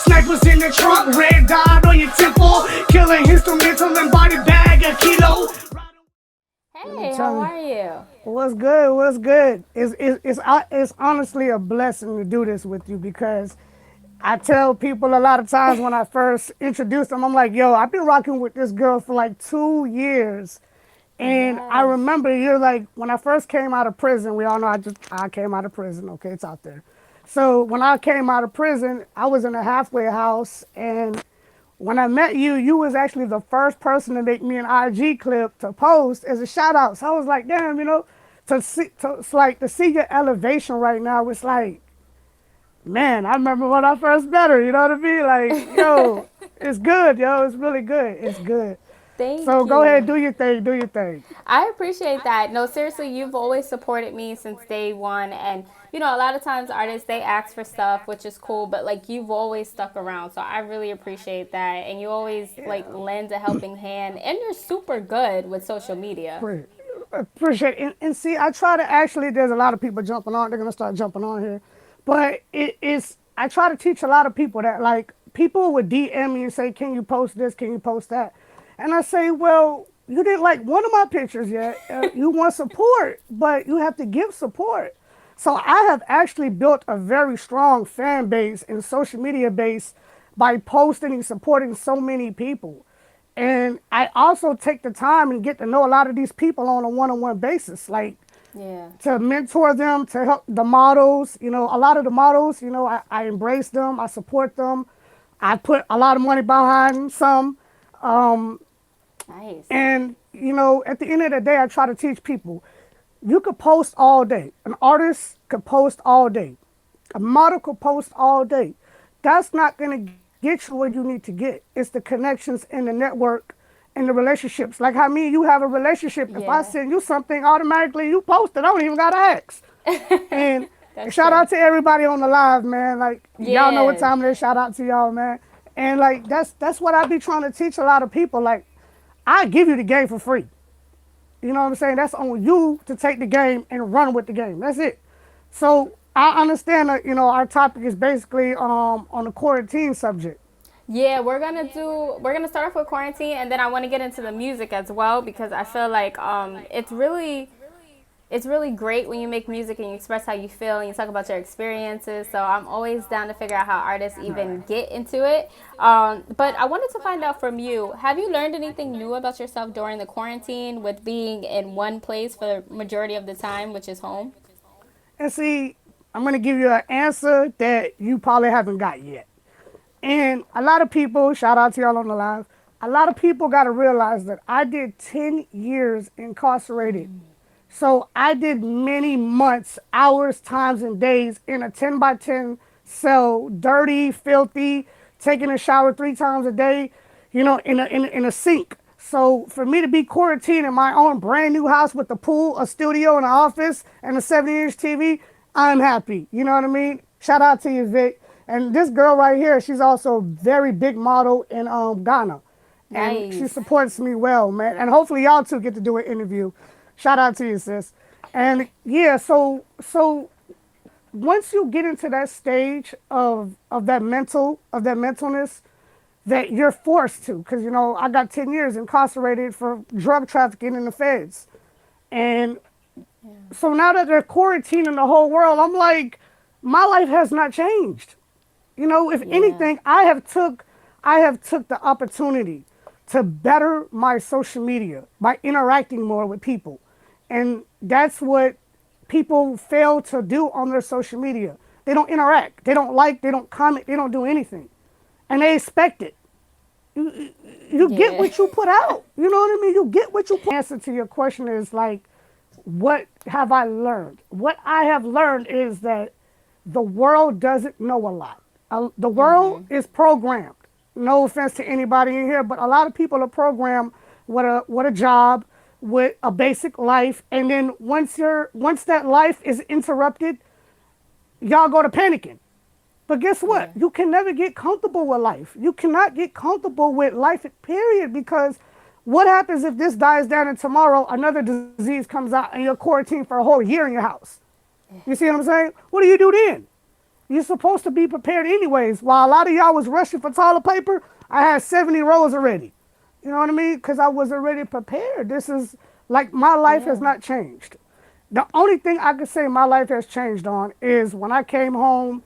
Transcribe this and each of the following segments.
Snipers in the trunk, red dot on your temple. Killing instrumental and body bag a kilo. Hey, how are you? What's good? What's good? It's honestly a blessing to do this with you because I tell people a lot of times when I first introduce them, I'm like, yo, I've been rocking with this girl for like 2 years. And I Yes. remember you're like, when I first came out of prison, we all know I came out of prison. Okay, it's out there. So when I came out of prison, I was in a halfway house, and when I met you, you was actually the first person to make me an IG clip to post as a shout out. So I was like, damn, it's like to see your elevation right now. It's like, man, I remember when I first met her. You know what I mean? Like, yo, it's good, yo. It's really good. It's good. So Thank go ahead, you. do your thing. Do your thing. I appreciate that. No, seriously, you've always supported me since day one. And, a lot of times artists, they ask for stuff, which is cool, but like you've always stuck around. So I really appreciate that. And you always like Yeah. lend a helping hand. And you're super good with social media. Appreciate it. And see, I try to actually, there's a lot of people jumping on. They're going to start jumping on here. But I try to teach a lot of people that, like, people would DM me and say, can you post this? Can you post that? And I say, well, you didn't like one of my pictures yet. You want support, but you have to give support. So I have actually built a very strong fan base and social media base by posting and supporting so many people. And I also take the time and get to know a lot of these people on a one-on-one basis, like Yeah. to mentor them, to help the models. A lot of the models, I embrace them, I support them. I put a lot of money behind some. Nice. And, at the end of the day, I try to teach people you could post all day. An artist could post all day. A model could post all day. That's not going to get you where you need to get. It's the connections in the network and the relationships. Like how me and you have a relationship. If I Yeah. send you something, automatically you post it. I don't even got to ask. And That's shout true. out to everybody on the live, man. Like y'all know what Yeah. time it is. Shout out to y'all, man. And like that's what I be trying to teach a lot of people. Like I give you the game for free. You know what I'm saying? That's on you to take the game and run with the game. That's it. So I understand that our topic is basically on the quarantine subject. Yeah, we're gonna start off with quarantine, and then I want to get into the music as well because I feel like it's really great when you make music and you express how you feel and you talk about your experiences. So I'm always down to figure out how artists even get into it. But I wanted to find out from you: have you learned anything new about yourself during the quarantine with being in one place for the majority of the time, which is home? And see, I'm gonna give you an answer that you probably haven't got yet. And a lot of people, shout out to y'all on the live, a lot of people got to realize that I did 10 years incarcerated. So I did many months, hours, times, and days in a 10 by 10 cell, dirty, filthy, taking a shower 3 times a day, in a sink. So for me to be quarantined in my own brand new house with a pool, a studio, an office, and a 70-inch TV, I'm happy. You know what I mean? Shout out to you, Vic. And this girl right here, she's also a very big model in Ghana. And she Nice. supports me well, man. And hopefully y'all two get to do an interview. Shout out to you, sis. And yeah, so once you get into that stage of that mentalness, that you're forced to, because I got 10 years incarcerated for drug trafficking in the feds. And so now that they're quarantining the whole world, I'm like, my life has not changed. If Yeah. anything, I have took the opportunity to better my social media by interacting more with people. And that's what people fail to do on their social media. They don't interact. They don't like, they don't comment, they don't do anything. And they expect it. You get Yeah. what you put out. You know what I mean? You get what you put. Answer to your question is like, what have I learned? What I have learned is that the world doesn't know a lot. The world is programmed. No offense to anybody in here, but a lot of people are programmed with a job, with a basic life, and then once that life is interrupted, y'all go to panicking. But guess what? Yeah. You can never get comfortable with life. You cannot get comfortable with life, period, because what happens if this dies down and tomorrow another disease comes out and you're quarantined for a whole year in your house? You see what I'm saying? What do you do then? You're supposed to be prepared anyways. While a lot of y'all was rushing for toilet paper, I had 70 rolls already. You know what I mean? Because I was already prepared. This is like my life has Yeah. not changed. The only thing I could say my life has changed on is when I came home,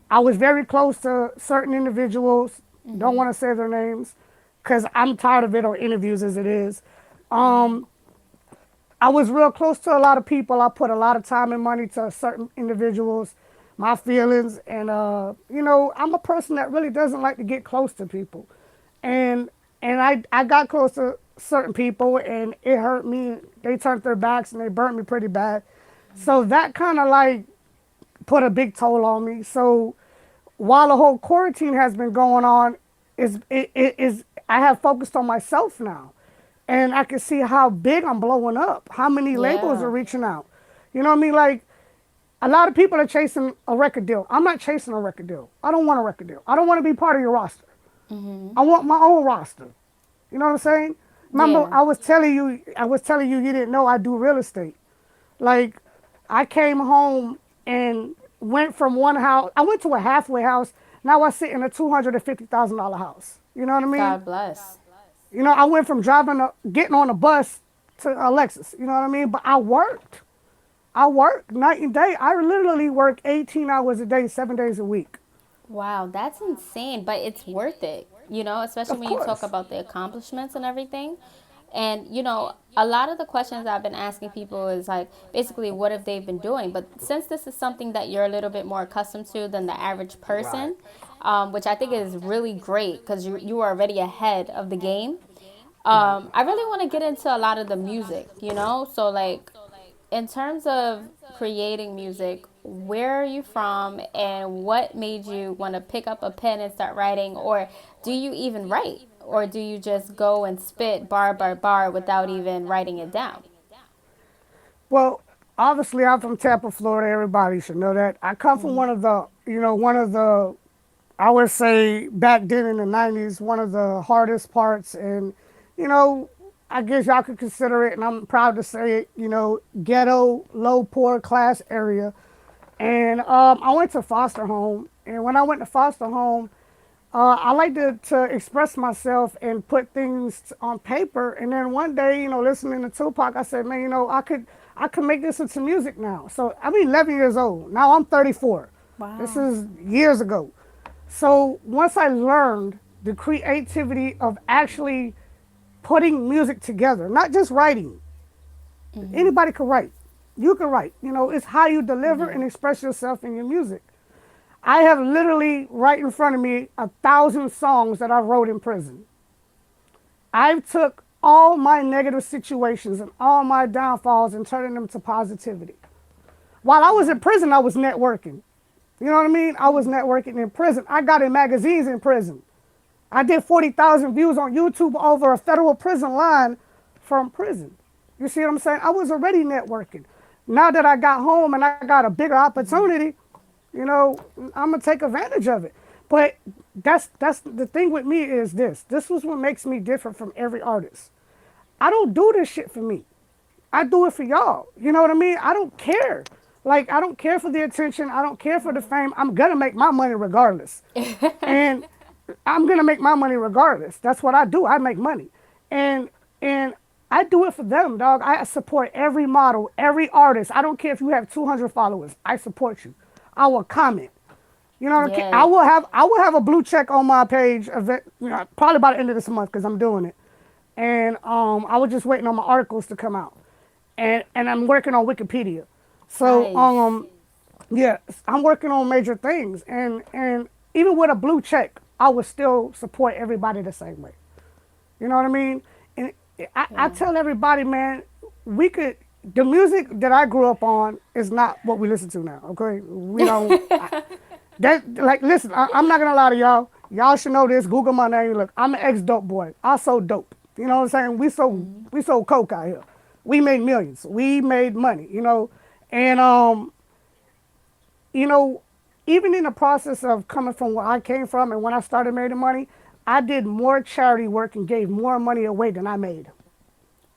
I was very close to certain individuals. Don't want to say their names because I'm tired of it on interviews as it is. Mm-hmm. I was real close to a lot of people. I put a lot of time and money to certain individuals, my feelings, and I'm a person that really doesn't like to get close to people, and I got close to certain people, and it hurt me. They turned their backs and they burnt me pretty bad, so that kind of like put a big toll on me. So while the whole quarantine has been going on, is I have focused on myself now, and I can see how big I'm blowing up. How many labels are Yeah. reaching out? You know what I mean? Like a lot of people are chasing a record deal. I'm not chasing a record deal. I don't want a record deal. I don't want to be part of your roster. Mm-hmm. I want my own roster. You know what I'm saying? Remember, Yeah. I was telling you you didn't know I do real estate. Like, I came home and went from one house. I went to a halfway house. Now I sit in a $250,000 house. You know what I mean? God bless. I went from getting on a bus to a Lexus. You know what I mean? But I worked. I worked night and day. I literally work 18 hours a day, 7 days a week. Wow, that's insane, but it's worth it, especially Of when you talk course. about the accomplishments and everything. And, a lot of the questions I've been asking people is like basically what have they been doing? But since this is something that you're a little bit more accustomed to than the average Right. person, which I think is really great because you are already ahead of the game. Right. I really want to get into a lot of the music. So, like, in terms of creating music, where are you from and what made you want to pick up a pen and start writing? Or do you even write? Or do you just go and spit bar by bar without even writing it down? Well, obviously, I'm from Tampa, Florida. Everybody should know that. I come from one of the, I would say back then in the 90s, one of the hardest parts. And, you know, I guess y'all could consider it, and I'm proud to say it, ghetto, low, poor class area. And I went to foster home. And when I went to foster home, I like to express myself and put things on paper. And then one day, listening to Tupac, I said, man, I could make this into music now. So I'm 11 years old. Now I'm 34. This Wow. is years ago. So once I learned the creativity of actually putting music together, not just writing. Anybody can write. You can write. It's how you deliver Yeah. and express yourself in your music. I have literally right in front of me 1,000 songs that I wrote in prison. I took all my negative situations and all my downfalls and turning them to positivity. While I was in prison, I was networking. You know what I mean? I was networking in prison. I got in magazines in prison. I did 40,000 views on YouTube over a federal prison line from prison. You see what I'm saying? I was already networking. Now that I got home and I got a bigger opportunity, I'm gonna take advantage of it. But that's the thing with me is this. This was what makes me different from every artist. I don't do this shit for me. I do it for y'all. You know what I mean? I don't care. Like I don't care for the attention. I don't care for the fame. I'm gonna make my money regardless. And I'm gonna make my money regardless. That's what I do. I make money, and and I do it for them, dog. I support every model, every artist. I don't care if you have 200 followers. I support you. I will comment. You know what I mean? I Yeah. will have I will have a blue check on my page probably by the end of this month because I'm doing it, and I was just waiting on my articles to come out, and I'm working on Wikipedia. So Nice. yeah, I'm working on major things, and even with a blue check, I would still support everybody the same way. You know what I mean? And I Yeah. tell everybody, man, we could. The music that I grew up on is not what we listen to now. Okay, we don't. Listen, I'm not gonna lie to y'all. Y'all should know this. Google my name. Look, I'm an ex dope boy. I sold dope. You know what I'm saying? We sold coke out here. We made millions. We made money. And you know, even in the process of coming from where I came from and when I started making money, I did more charity work and gave more money away than I made.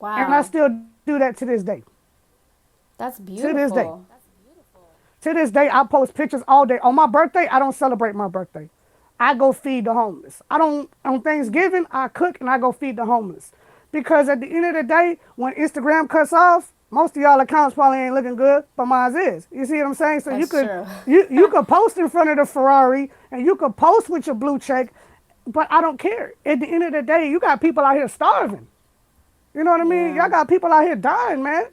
And I Wow. still do that to this day. That's To this day. beautiful. To this day, I post pictures all day. On my birthday, I don't celebrate my birthday. I go feed the homeless. I don't, on Thanksgiving, I cook and I go feed the homeless. Because at the end of the day, when Instagram cuts off, most of y'all accounts probably ain't looking good, but mine is. You see what I'm saying? So you That's could true. you could post in front of the Ferrari and you could post with your blue check, but I don't care. At the end of the day, you got people out here starving. You know what I mean? Yeah. Y'all got people out here dying, man.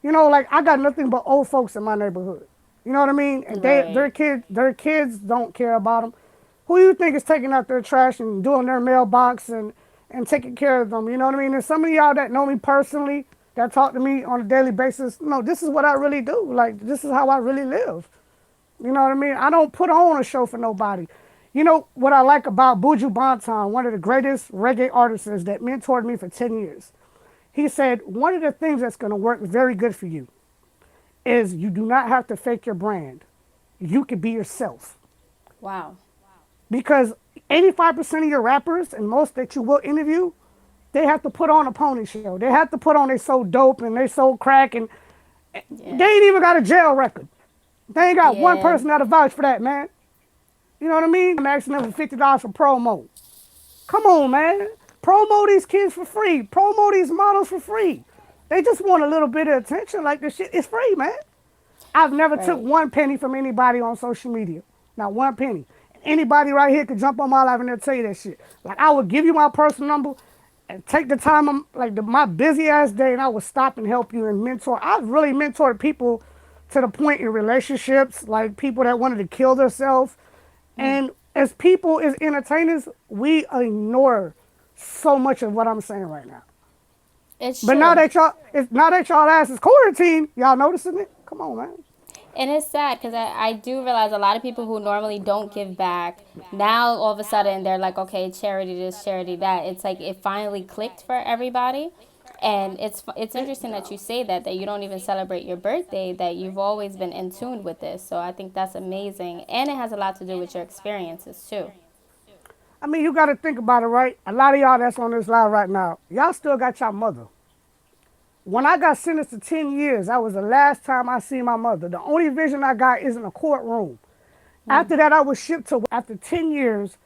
You know, like I got nothing but old folks in my neighborhood. You know what I mean? And Right. their kids don't care about them. Who you think is taking out their trash and doing their mailbox and taking care of them? You know what I mean? And some of y'all that know me personally, that talk to me on a daily basis, no, this is what I really do. Like this is how I really live. You know what I mean? I don't put on a show for nobody. You know what I like about Buju Banton, one of the greatest reggae artists that mentored me for 10 years. He said, one of the things that's going to work very good for you is you do not have to fake your brand. You can be yourself. Wow. Because 85% of your rappers and most that you will interview, they have to put on a pony show. They have to put on they so dope and they so crack and they Yeah. ain't even got a jail record. They ain't got one Yeah. person that'll vouch for that, man. You know what I mean? I'm asking them for $50 for promo. Come on, man. Promo these kids for free. Promo these models for free. They just want a little bit of attention. Like this shit is free, man. I've never took Right. one penny from anybody on social media. Not one penny. Anybody right here could jump on my live and they'll tell you that shit. Like I would give you my personal number and take the time, my busy ass day, and I would stop and help you and mentor. I've really mentored people to the point in relationships, like people that wanted to kill themselves. And as people, as entertainers, we ignore so much of what I'm saying right now. It's But now true. that y'all, now that y'all ass is quarantine, y'all noticing it? Come on, man. And it's sad because I do realize a lot of people who normally don't give back, now all of a sudden they're like, okay, charity this, charity that. It's like it finally clicked for everybody. And it's interesting that you say that you don't even celebrate your birthday, that you've always been in tune with this. So I think that's amazing. And it has a lot to do with your experiences too. I mean, you got to think about it, right? A lot of y'all that's on this live right now, y'all still got your mother. When I got sentenced to 10 years, that was the last time I see my mother. The only vision I got is in a courtroom. After that, I was shipped to, after 10 years,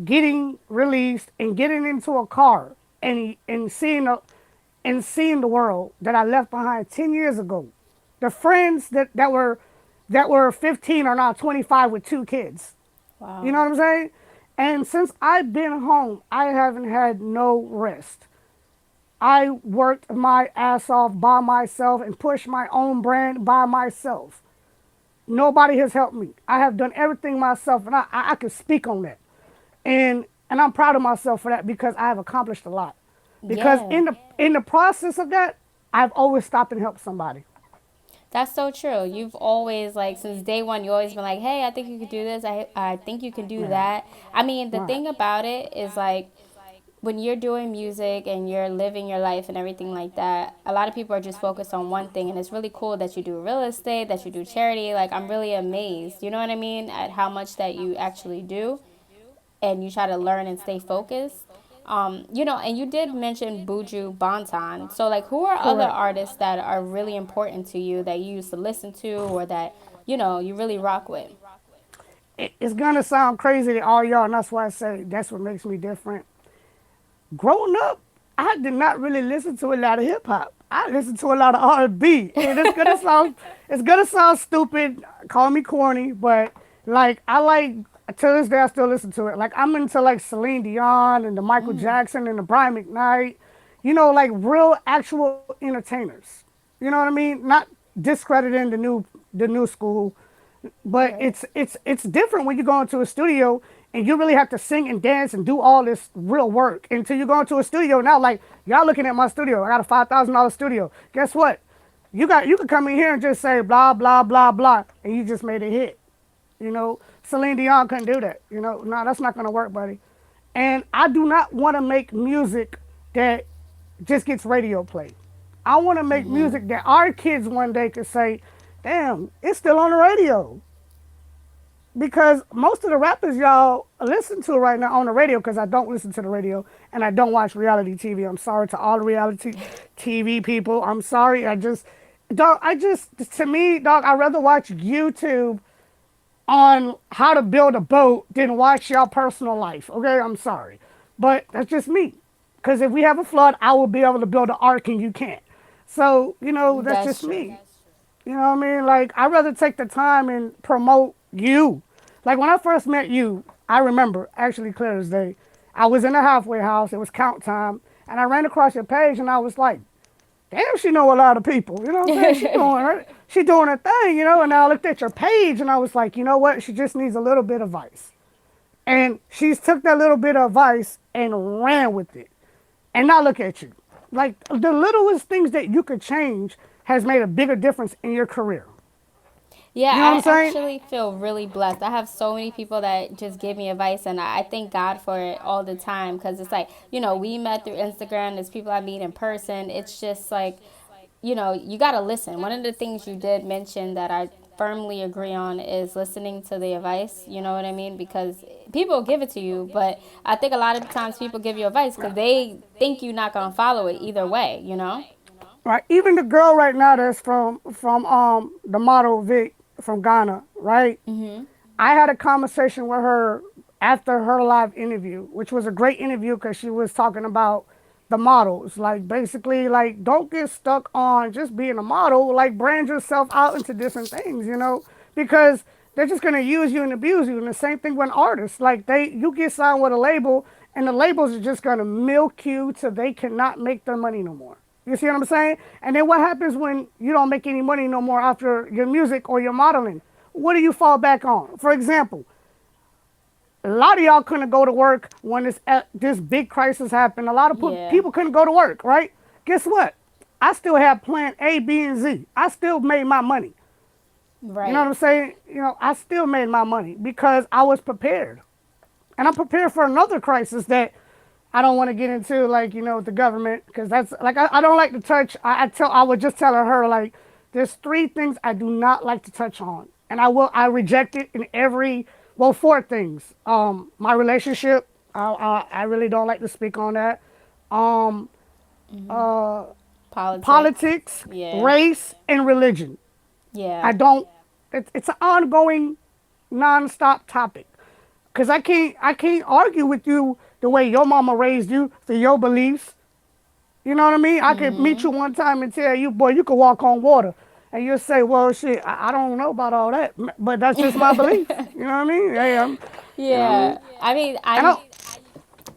getting released and getting into a car and seeing the world that I left behind 10 years ago. The friends that were 15 are now 25 with 2 kids. You Wow. know what I'm saying? And since I've been home, I haven't had no rest. I worked my ass off by myself and pushed my own brand by myself. Nobody has helped me. I have done everything myself, and I can speak on that. And I'm proud of myself for that because I have accomplished a lot. Because Yeah. in the process of that, I've always stopped and helped somebody. That's so true. You've always, like, since day one, you always been like, hey, I think you could do this. I think you can do Yeah. that. I mean, the Right. thing about it is, like, when you're doing music and you're living your life and everything like that, a lot of people are just focused on one thing. And it's really cool that you do real estate, that you do charity. Like, I'm really amazed, you know what I mean, at how much that you actually do and you try to learn and stay focused. And you did mention Buju Banton. So, like, who are other Correct. artists that are really important to you that you used to listen to or that, you really rock with? It's gonna sound crazy to all y'all, and that's why I say that's what makes me different. Growing up, I did not really listen to a lot of hip hop. I listened to a lot of R&B, and it's gonna sound stupid. Call me corny, but like I like to this day I still listen to it. Like I'm into like Celine Dion and the Michael Jackson and the Brian McKnight. Like real actual entertainers. You know what I mean? Not discrediting the new school, but Right. it's different when you go into a studio and you really have to sing and dance and do all this real work until you go into a studio. Now, like y'all looking at my studio, I got a $5,000 studio. Guess what? You could come in here and just say blah blah blah blah, and you just made a hit. Celine Dion couldn't do that. No, that's not gonna work, buddy. And I do not want to make music that just gets radio play. I want to make music that our kids one day could say, "Damn, it's still on the radio." Because most of the rappers y'all listen to right now on the radio, because I don't listen to the radio and I don't watch reality TV. I'm sorry to all the reality TV people. I'm sorry. dog, to me, dog, I'd rather watch YouTube on how to build a boat than watch your personal life. Okay, I'm sorry, but that's just me. Because if we have a flood, I will be able to build an ark and you can't. So that's That's just true. me. You know what I mean? Like I'd rather take the time and promote you. Like when I first met you, I remember actually clear as day. I was in a halfway house. It was count time, and I ran across your page, and I was like, damn, she know a lot of people. You know what I'm saying? She doing her thing, And I looked at your page and I was like, you know what? She just needs a little bit of advice. And she's took that little bit of advice and ran with it. And now look at you. Like the littlest things that you could change has made a bigger difference in your career. Yeah, You know what I'm I saying? actually feel really blessed. I have so many people that just give me advice, and I thank God for it all the time because it's like, we met through Instagram, there's people I meet in person. It's just like, you got to listen. One of the things you did mention that I firmly agree on is listening to the advice. You know what I mean? Because people give it to you, but I think a lot of times people give you advice because they think you're not going to follow it either way, you know? Right. Even the girl right now that's from the model Vic from Ghana, right? I had a conversation with her after her live interview, which was a great interview because she was talking about the models. Like basically, like don't get stuck on just being a model. Like brand yourself out into different things, because they're just gonna use you and abuse you. And the same thing with artists. Like you get signed with a label, and the labels are just gonna milk you till they cannot make their money no more. You see what I'm saying? And then what happens when you don't make any money no more after your music or your modeling? What do you fall back on? For example, a lot of y'all couldn't go to work when this big crisis happened. A lot of Yeah, people couldn't go to work, right? Guess what? I still have plan A, B, and Z. I still made my money. You know what right. I'm saying? I still made my money because I was prepared. And I'm prepared for another crisis that I don't want to get into, like, with the government, because that's like, I don't like to touch. I was just telling her, like, there's three things I do not like to touch on. And I reject it in four things. My relationship, I really don't like to speak on that. Um, uh, Politics. Politics, Yeah, race, and religion. I yeah. don't, it's an ongoing, nonstop topic. Cause I can't argue with you the way your mama raised you for your beliefs. You know what I mean? I could meet you one time and tell you, boy, you could walk on water, and you'll say, well, shit, I don't know about all that, but that's just my belief. You know what I mean? Hey, you know what I Yeah. mean? I mean, And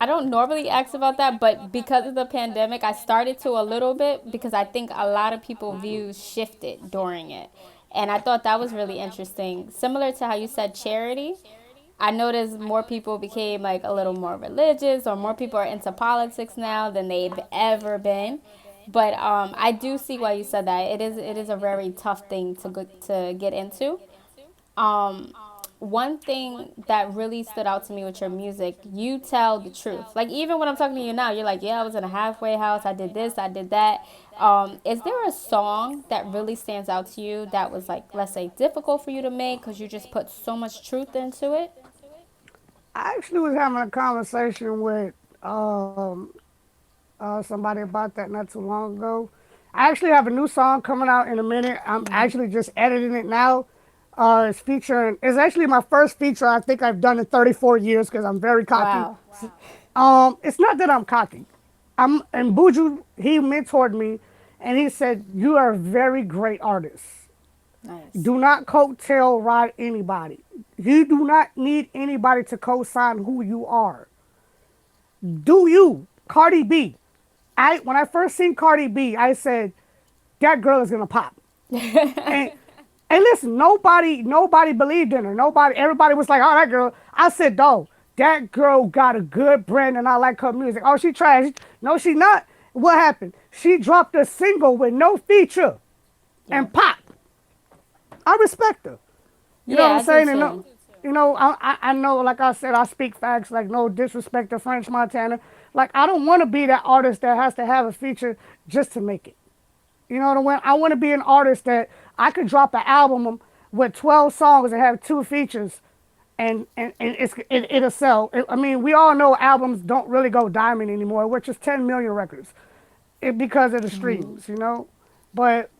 I don't normally ask about that, but because of the pandemic, I started to a little bit because I think a lot of people views shifted during it. And I thought that was really interesting. Similar to how you said charity, I noticed more people became like a little more religious or more people are into politics now than they've ever been. But I do see why you said that. It is a very tough thing to get into. Um, One thing that really stood out to me with your music, you tell the truth. Like even when I'm talking to you now, you're like, yeah, I was in a halfway house. I did this. I did that. Is there a song that really stands out to you that was like, let's say, difficult for you to make because you just put so much truth into it? I actually was having a conversation with somebody about that not too long ago. I actually have a new song coming out in a minute. I'm actually just editing it now. It's actually my first feature I think I've done in 34 years because I'm very cocky. Wow. It's not that I'm cocky. And Buju, he mentored me and he said, you are a very great artist. Nice. Do not coattail ride anybody. You do not need anybody to co-sign who you are. Do you. Cardi B. When I first seen Cardi B, I said, that girl is gonna pop. And and listen, nobody believed in her. Everybody was like, oh, that girl. I said, dog, that girl got a good brand and I like her music. Oh, she trash. No, she not. What happened? She dropped a single with no feature and Yep. pop. I respect her. You know what Yeah, I'm I do saying? And too. I know, like I said, I speak facts, like no disrespect to French Montana. Like I don't want to be that artist that has to have a feature just to make it. You know what I mean? I want to be an artist that I could drop an album with 12 songs and have two features, and it'll sell. I mean, we all know albums don't really go diamond anymore, which is 10 million records, because of the streams. But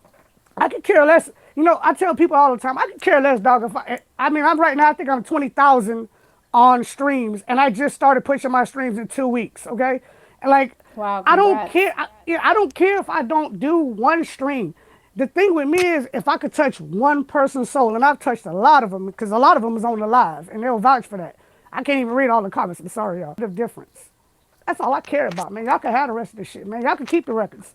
I could care less. You know, I tell people all the time, I could care less, dog. If I mean, I'm right now. I think I'm 20,000 on streams, and I just started pushing my streams in 2 weeks. Okay, and like, Wow, I don't care. congrats. I don't care if I don't do one stream. The thing with me is, if I could touch one person's soul, and I've touched a lot of them, because a lot of them is on the live, and they'll vouch for that. I can't even read all the comments. I'm sorry, y'all. The difference. That's all I care about, man. Y'all can have the rest of this shit, man. Y'all can keep the records.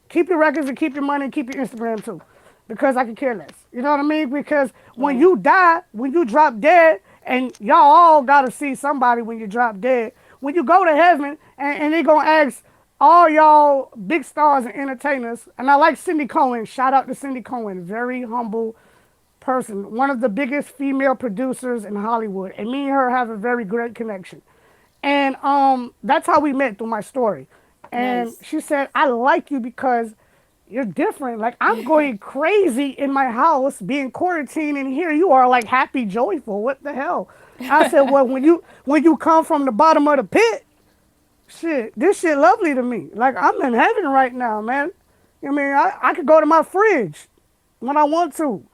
Keep your records and keep your money and keep your Instagram too. Because I can care less. You know what I mean? Because when Right. you die, when you drop dead, and y'all all gotta see somebody when you drop dead. When you go to heaven and they gonna ask all y'all big stars and entertainers, and I like Cindy Cohen, shout out to Cindy Cohen, very humble person, one of the biggest female producers in Hollywood, and me and her have a very great connection. And that's how we met through my story. And Nice. she said, I like you because you're different. Like, I'm going crazy in my house being quarantined, and here you are like happy, joyful. What the hell? I said, well, when you come from the bottom of the pit, shit, this shit lovely to me. Like, I'm in heaven right now, man. I mean, I could go to my fridge when I want to.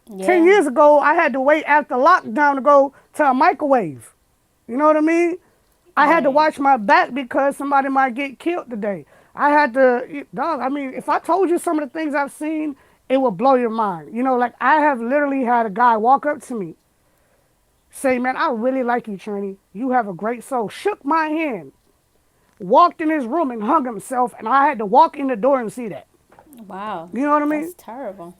10 Yeah. years ago, I had to wait after lockdown to go to a microwave. You know what I mean? I had to Right. watch my back because somebody might get killed today. I had to, dog. I mean, if I told you some of the things I've seen, it would blow your mind. You know, like I have literally had a guy walk up to me, say, "Man, I really like you, Trini. You have a great soul." Shook my hand, walked in his room and hung himself, and I had to walk in the door and see that. Wow. You know what I mean? That's terrible.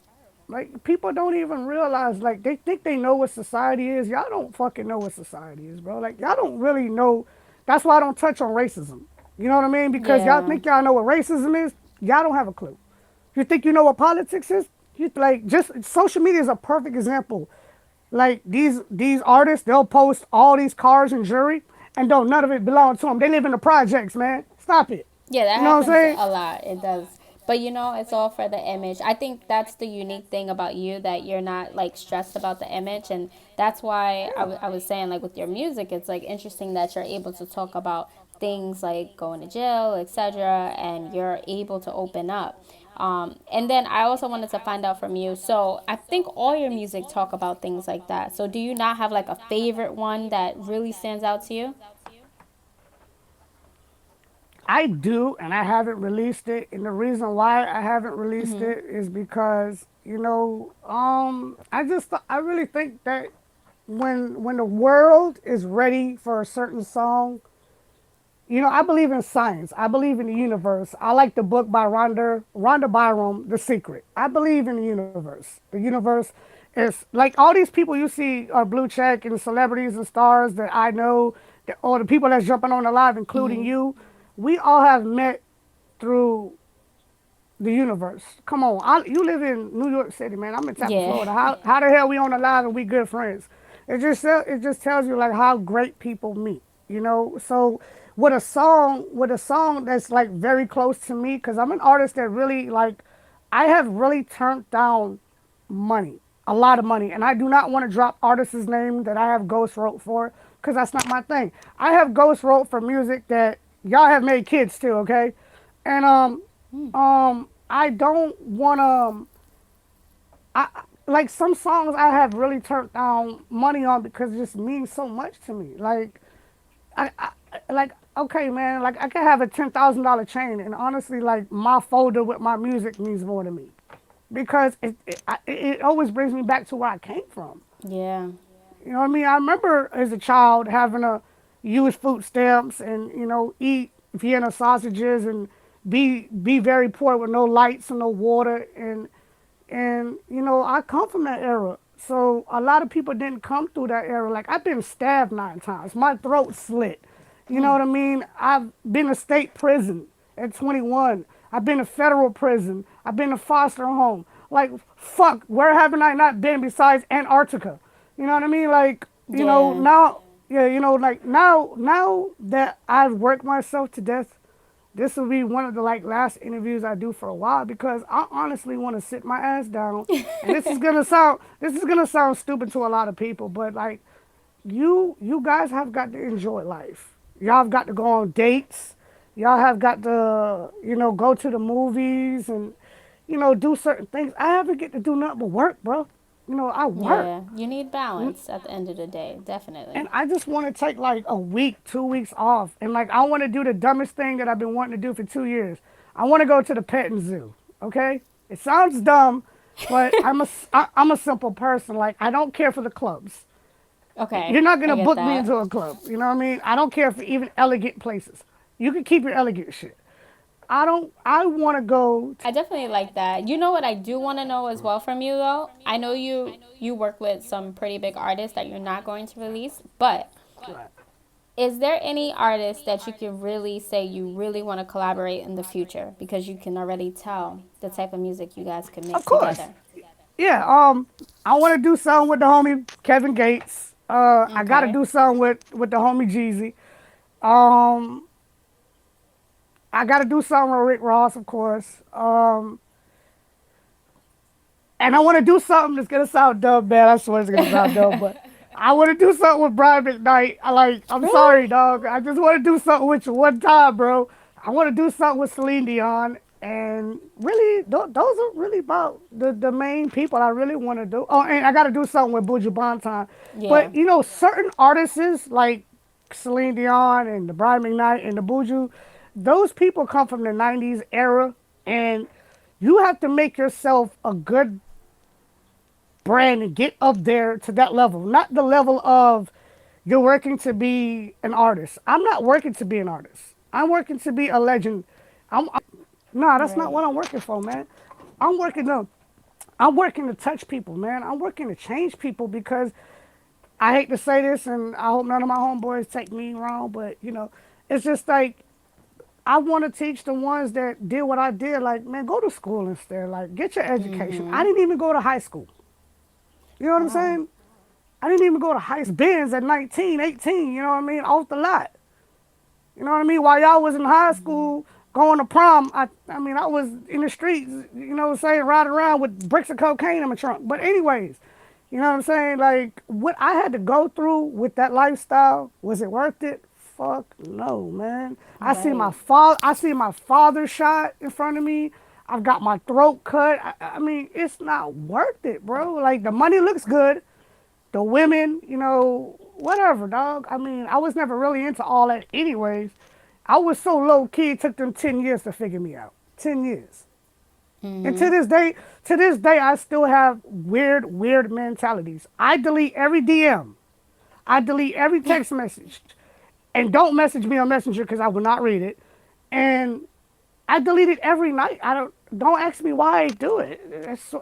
Like people don't even realize, like they think they know what society is. Y'all don't fucking know what society is, bro. Like y'all don't really know. That's why I don't touch on racism. You know what I mean? Because y'all Yeah. think y'all know what racism is. Y'all don't have a clue. You think you know what politics is? You like just social media is a perfect example. Like these artists, they'll post all these cars and jewelry, and don't none of it belong to them. They live in the projects, man. Stop it. Yeah, that You know what I'm happens saying? a lot. It does. But you know, it's all for the image. I think that's the unique thing about you, that you're not like stressed about the image. And that's why I was saying, like, with your music, it's like interesting that you're able to talk about things like going to jail, etc., and you're able to open up. And then I also wanted to find out from you. So I think all your music talk about things like that. So do you not have like a favorite one that really stands out to you? I do, and I haven't released it. And the reason why I haven't released Mm-hmm. it is because I really think that when the world is ready for a certain song, I believe in science. I believe in the universe. I like the book by Rhonda Byram, The Secret. I believe in the universe. The universe is like all these people you see are blue check and celebrities and stars that I know, or the people that's jumping on the live, including Mm-hmm. you. We all have met through the universe. Come on, you live in New York City, man. I'm in Tampa, Yeah. Florida. How the hell we on the live and we good friends? It just tells you like how great people meet. So with a song that's like very close to me, because I'm an artist that really like, I have really turned down money, a lot of money, and I do not want to drop artists' name that I have ghost wrote for, because that's not my thing. I have ghost wrote for music that y'all have made kids too, okay? And I don't want to. Like some songs I have really turned down money on because it just means so much to me. Like okay, man, like I could have a $10,000 chain, and honestly, like my folder with my music means more to me because it always brings me back to where I came from. Yeah. You know what I mean? I remember as a child having to use food stamps and eat Vienna sausages and be very poor with no lights and no water, and I come from that era. So a lot of people didn't come through that era. Like I've been stabbed 9 times. My throat slit. You know what I mean? I've been to state prison at 21. I've been to federal prison. I've been to foster home. Like fuck, where haven't I not been besides Antarctica? You know what I mean? Like, Yeah. now, yeah, like now that I've worked myself to death, this will be one of the like last interviews I do for a while because I honestly want to sit my ass down. And this is gonna sound stupid to a lot of people, but like you guys have got to enjoy life. Y'all have got to go on dates. Y'all have got to go to the movies, and do certain things. I haven't get to do nothing but work, bro. I work. Yeah, you need balance at the end of the day, definitely. And I just want to take like a week, 2 weeks off. And like, I want to do the dumbest thing that I've been wanting to do for 2 years. I want to go to the petting zoo. Okay? It sounds dumb, but I'm a simple person. Like, I don't care for the clubs. You're Okay, not I gonna get book me that. into a club. You know what I mean? I don't care for even elegant places. You can keep your elegant shit. I don't. I want to go. I definitely like that. You know what I do want to know as well from you though? I know you work with some pretty big artists that you're not going to release, but is there any artist that you can really say you really want to collaborate in the future because you can already tell the type of music you guys could Of make course. together? Yeah. I want to do something with the homie Kevin Gates. I got to Okay. do something with the homie Jeezy. Um, I got to do something with Rick Ross, of course. And I want to do something that's gonna sound dumb, man. I swear it's gonna sound dumb, but I want to do something with Brian McKnight. I'm sorry, Really? dog. I just want to do something with you one time, bro. I want to do something with Celine Dion, and really, those are really about the main people I really want to do. Oh, and I got to do something with Buju Banton. Yeah. But certain artists like Celine Dion and the Brian McKnight and the Buju, those people come from the '90s era, and you have to make yourself a good brand and get up there to that level. Not the level of you're working to be an artist. I'm not working to be an artist. I'm working to be a legend. Nah, that's not Right. what I'm working for, man. I'm working to I'm working to touch people, man. I'm working to change people because I hate to say this, and I hope none of my homeboys take me wrong, but it's just like I want to teach the ones that did what I did. Like, man, go to school instead. Like, get your education. I didn't even go to high school. You know what I'm Wow. saying? I didn't even go to high school. Benz at 19, 18, you know what I mean? Off the lot. You know what I mean? While y'all was in high school going to prom, I mean, I was in the streets, saying, riding around with bricks of cocaine in my trunk. But anyways, you know what I'm saying? Like, what I had to go through with that lifestyle, was it worth it? Fuck no, man. Right. I see my father shot in front of me. I've got my throat cut. I mean, it's not worth it, bro. Like, the money looks good, the women, whatever, dog. I mean, I was never really into all that, anyways. I was so low key. It took them 10 years to figure me out. 10 years, and to this day, I still have weird mentalities. I delete every DM. I delete every text message, and don't message me on Messenger because I will not read it. And I delete it every night. Don't ask me why I do it.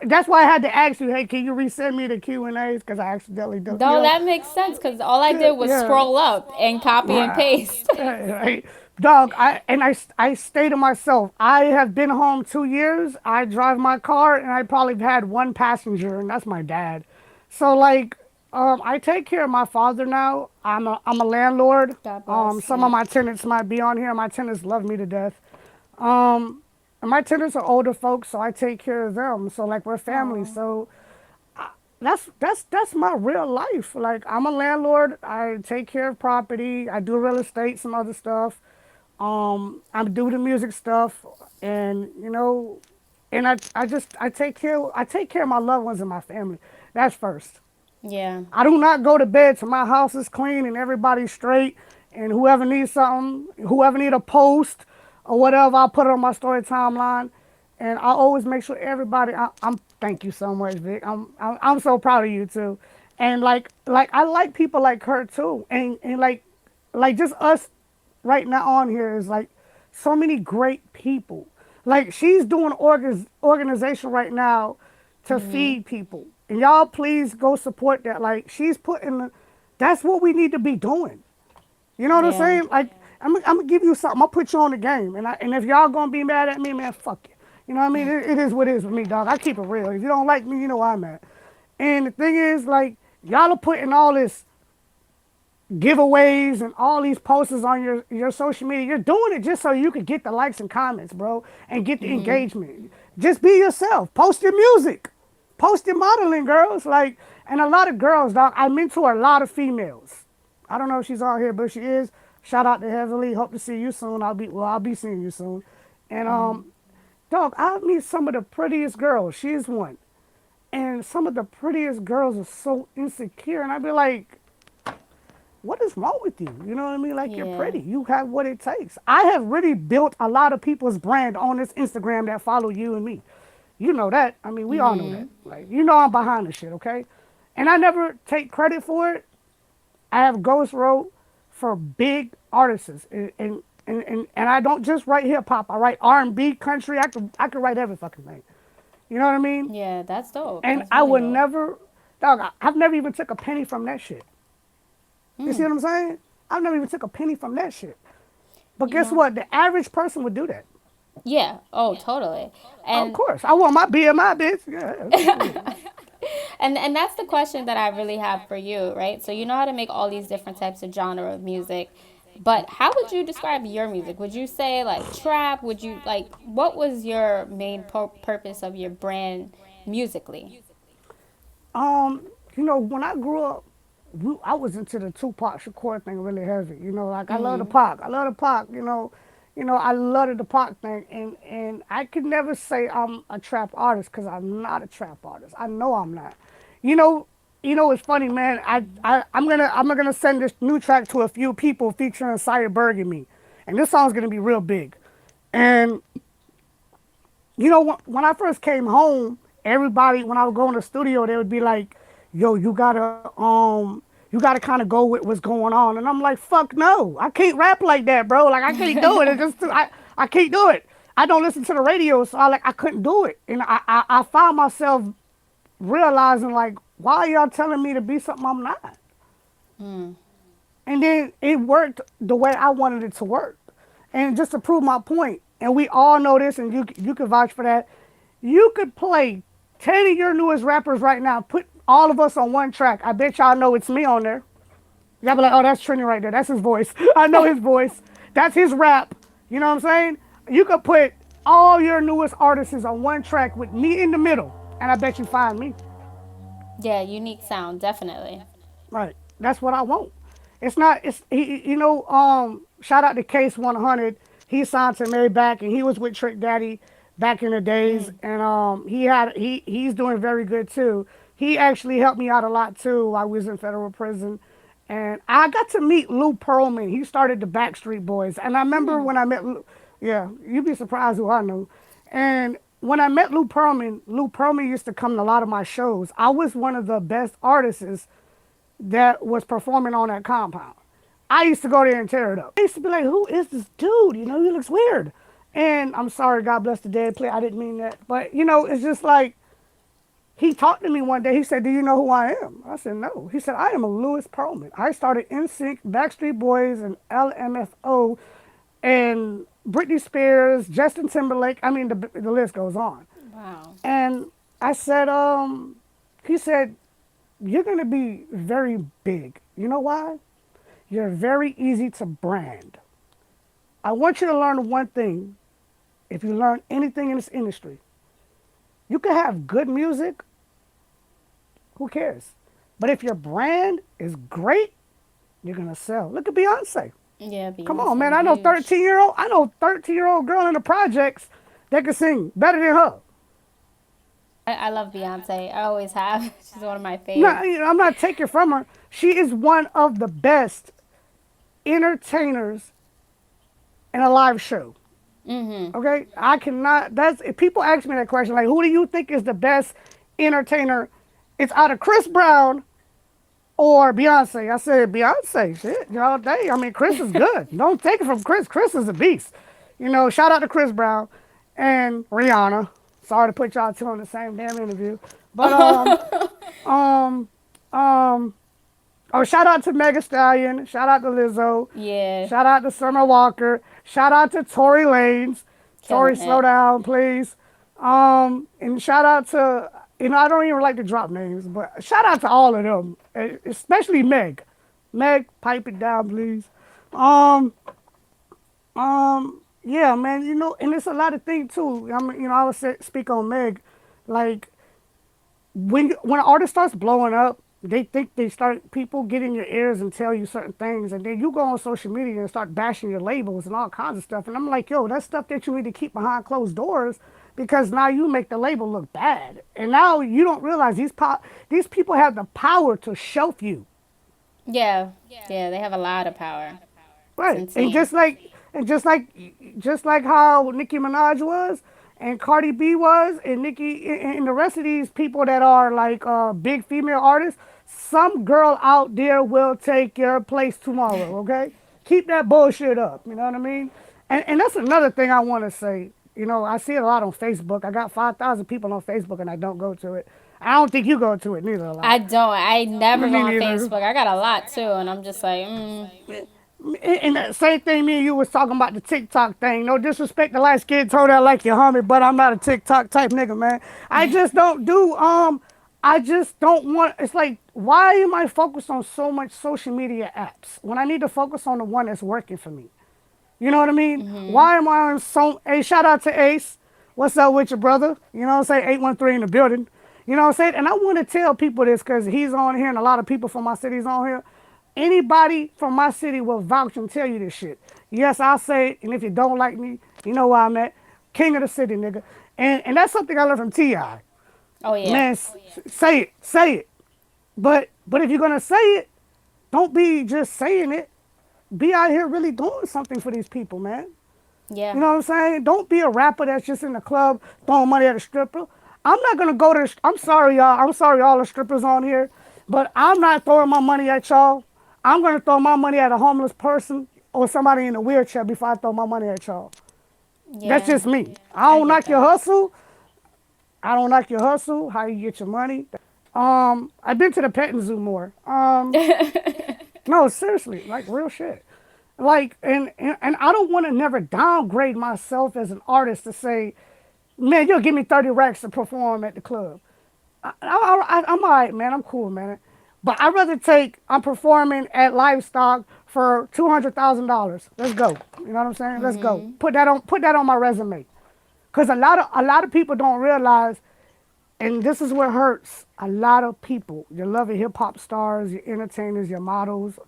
That's why I had to ask you, hey, can you resend me the Q&As because I accidentally do, No, that makes sense because all I did was yeah, scroll up and copy and right, paste. right. Dog, I stay to myself. I have been home 2 years. I drive my car, and I probably have had one passenger, and that's my dad. So like, I take care of my father now. I'm a landlord. God bless. Some of Yeah. my tenants might be on here. My tenants love me to death. And my tenants are older folks, so I take care of them. So like, we're family. Oh. So that's my real life. Like, I'm a landlord. I take care of property. I do real estate, some other stuff. I do the music stuff, and I take care of my loved ones and my family. That's first. Yeah. I do not go to bed till my house is clean and everybody's straight. And whoever needs something, whoever need a post or whatever, I'll put it on my story timeline. And I always make sure everybody. I'm thank you so much, Vic. I'm so proud of you too. And like I like people like her too. And like just us right now on here is like so many great people. Like, she's doing organization right now to feed people, and y'all please go support that. Like, she's putting, that's what we need to be doing. You know what I'm Yeah. saying? Like, I'm gonna give you something. I'll put you on the game, and if y'all gonna be mad at me, man, fuck you. You know what I mean? It is what it is with me, dog. I keep it real. If you don't like me, you know where I'm at. And the thing is, like, y'all are putting all this giveaways and all these posters on your social media. You're doing it just so you could get the likes and comments, bro, and get the engagement. Just be yourself. Post your music. Post your modeling, girls. Like, and a lot of girls, dog. I mentor a lot of females. I don't know if she's on here, but she is. Shout out to Heavenly. Hope to see you soon. I'll be seeing you soon. And Dog, I meet some of the prettiest girls. She's one. And some of the prettiest girls are so insecure. And I'd be like, what is wrong with you? You know what I mean? Like, you're Yeah. pretty. You have what it takes. I have really built a lot of people's brand on this Instagram that follow you and me. You know that. I mean, we all know that. Like, you know I'm behind the shit, okay? And I never take credit for it. I have ghost wrote for big artists, and I don't just write hip hop. I write R&B, country. I could write every fucking thing. You know what I mean? Yeah, that's dope. And That's I really would dope. never, dog. I've never even took a penny from that shit. You see what I'm saying? I've never even took a penny from that shit. But You guess know? what? The average person would do that. Yeah. Oh, totally. Of And course, I want my BMI, bitch. Yeah, shit. and that's the question that I really have for you, right? So you know how to make all these different types of genre of music, but how would you describe your music? Would you say like trap? Would you like what was your main purpose of your brand musically? Um, when I grew up, I was into the Tupac Shakur thing really heavy. Like I love the Pac. I love the Pac. I love the Pac thing, and I could never say I'm a trap artist because I'm not a trap artist. I know I'm not. You know, it's funny, man. I'm gonna send this new track to a few people featuring Sire Berg and me, and this song's gonna be real big. And when I first came home, everybody when I would go in the studio, they would be like, "Yo, you gotta kind of go with what's going on," and I'm like, "Fuck no, I can't rap like that, bro. Like I can't do it. It's just I can't do it. I don't listen to the radio, so I couldn't do it, and I found myself realizing like, why are y'all telling me to be something I'm not? And then it worked the way I wanted it to work. And just to prove my point, and we all know this, and you can vouch for that. You could play 10 of your newest rappers right now, put all of us on one track. I bet y'all know it's me on there. Y'all be like, oh, that's Trini right there. That's his voice. I know his voice. That's his rap. You know what I'm saying? You could put all your newest artists on one track with me in the middle, and I bet you find me. Yeah, unique sound, definitely. Right. That's what I want. It's not. It's Shout out to Case 100. He signed to Maybach, and he was with Trick Daddy back in the days, and he's doing very good too. He actually helped me out a lot too while I was in federal prison, and I got to meet Lou Pearlman. He started the Backstreet Boys, and I remember when I met Lou, yeah, you'd be surprised who I knew. And when I met Lou Pearlman used to come to a lot of my shows. I was one of the best artists that was performing on that compound. I used to go there and tear it up. I used to be like, who is this dude? He looks weird. And I'm sorry, God bless the dead play. I didn't mean that. But, it's just like, he talked to me one day. He said, do you know who I am? I said, no. He said, I am a Louis Pearlman. I started NSYNC, Backstreet Boys, and LMFO, and Britney Spears, Justin Timberlake. I mean, the list goes on. Wow. And I said, he said, you're going to be very big. You know why? You're very easy to brand. I want you to learn one thing. If you learn anything in this industry, you can have good music. Who cares? But if your brand is great, you're going to sell. Look at Beyonce. Yeah, Come on, man. Beyonce, huge. I know 13-year-old girl in the projects that can sing better than her. I love Beyonce. I always have. She's one of my No, faves. I'm not taking from her. She is one of the best entertainers in a live show. Okay, I cannot. That's if people ask me that question, like, who do you think is the best entertainer? It's either Chris Brown or Beyonce. I said Beyonce. Shit, all day. I mean, Chris is good. Don't take it from Chris. Chris is a beast. Shout out to Chris Brown and Rihanna. Sorry to put y'all two in the same damn interview, but um, um, oh, shout out to Mega Stallion. Shout out to Lizzo. Yeah, Shout out to Summer Walker. Shout out to Tory Lanez. Tory, killing slow it. down, please. And shout out to, I don't even like to drop names, but shout out to all of them, especially Meg. Meg, pipe it down, please. Um, yeah, man, and it's a lot of things too. I mean, I would speak on Meg, like when an artist starts blowing up, they think they start people get in your ears and tell you certain things, and then you go on social media and start bashing your labels and all kinds of stuff. And I'm like, yo, that's stuff that you need to keep behind closed doors because now you make the label look bad, and now you don't realize these people have the power to shelf you. Yeah. Yeah, they have a lot of power. It's Right. insane. Just like how Nicki Minaj was and Cardi B was and and the rest of these people that are like big female artists, some girl out there will take your place tomorrow, okay? Keep that bullshit up, you know what I mean? And that's another thing I want to say. You know, I see it a lot on Facebook. I got 5,000 people on Facebook and I don't go to it. I don't think you go to it neither a I lot. don't. I never go Me on neither. Facebook. I got a lot too, and I'm just like, And that same thing me and you was talking about the TikTok thing. No disrespect to light skin told I like your homie, but I'm not a TikTok type nigga, man. I just don't do I just don't want it's like why am I focused on so much social media apps when I need to focus on the one that's working for me? You know what I mean? Why am I on so hey, shout out to Ace. What's up with your brother? You know what I'm saying? 813 in the building. You know what I'm saying? And I want to tell people this because he's on here and a lot of people from my city's on here. Anybody from my city will vouch and tell you this shit. Yes, I'll say it, and if you don't like me, you know where I'm at. King of the city, nigga. And that's something I learned from T.I. oh yeah, Man, say it. But if you're gonna say it, don't be just saying it. Be out here really doing something for these people, man. yeah, You know what I'm saying? Don't be a rapper that's just in the club throwing money at a stripper. I'm not gonna go to. I'm sorry, y'all. I'm sorry, all the strippers on here, but I'm not throwing my money at y'all. I'm gonna throw my money at a homeless person or somebody in a wheelchair before I throw my money at y'all. That's yeah. just me. I I don't get knock your that. hustle. I don't knock your hustle. How you get your money. I've been to the petting zoo more. No, seriously, like real shit. Like, and I don't want to never downgrade myself as an artist to say, man, you'll give me 30 racks to perform at the club. I'm all right, man. I'm cool, man. But I'd rather take, I'm performing at Livestock for $200,000. Let's go. You know what I'm saying? Let's go. Put that on my resume. Because a lot of people don't realize, and this is what hurts a lot of people. Your loving hip hop stars, your entertainers, your models.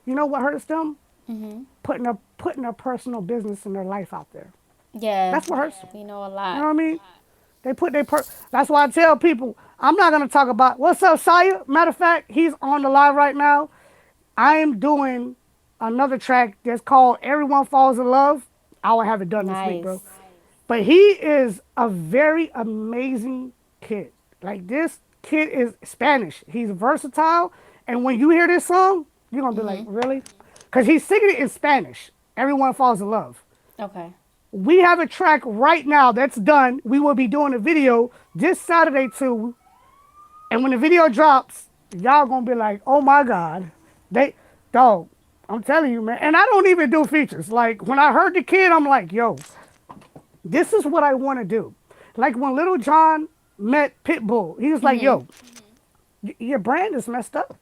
You know what hurts them? Putting their personal business and their life out there. Yeah, That's what hurts them. we know a You know lot. what I mean? They put their That's why I tell people I'm not gonna talk about what's up, Saya. Matter of fact, he's on the live right now. I am doing another track that's called "Everyone Falls in Love." I will have it done this week, bro. Nice. But he is a very amazing kid. Like this kid is Spanish. He's versatile, and when you hear this song, you're gonna be like, really? Because he's singing it in Spanish. Everyone falls in love. Okay. We have a track right now that's done. We will be doing a video this Saturday too. And when the video drops, y'all gonna be like, oh my God. They dog, I'm telling you, man. And I don't even do features. Like when I heard the kid, I'm like, yo, this is what I want to do. Like when Little John met Pitbull, he was like, yo, your brand is messed up.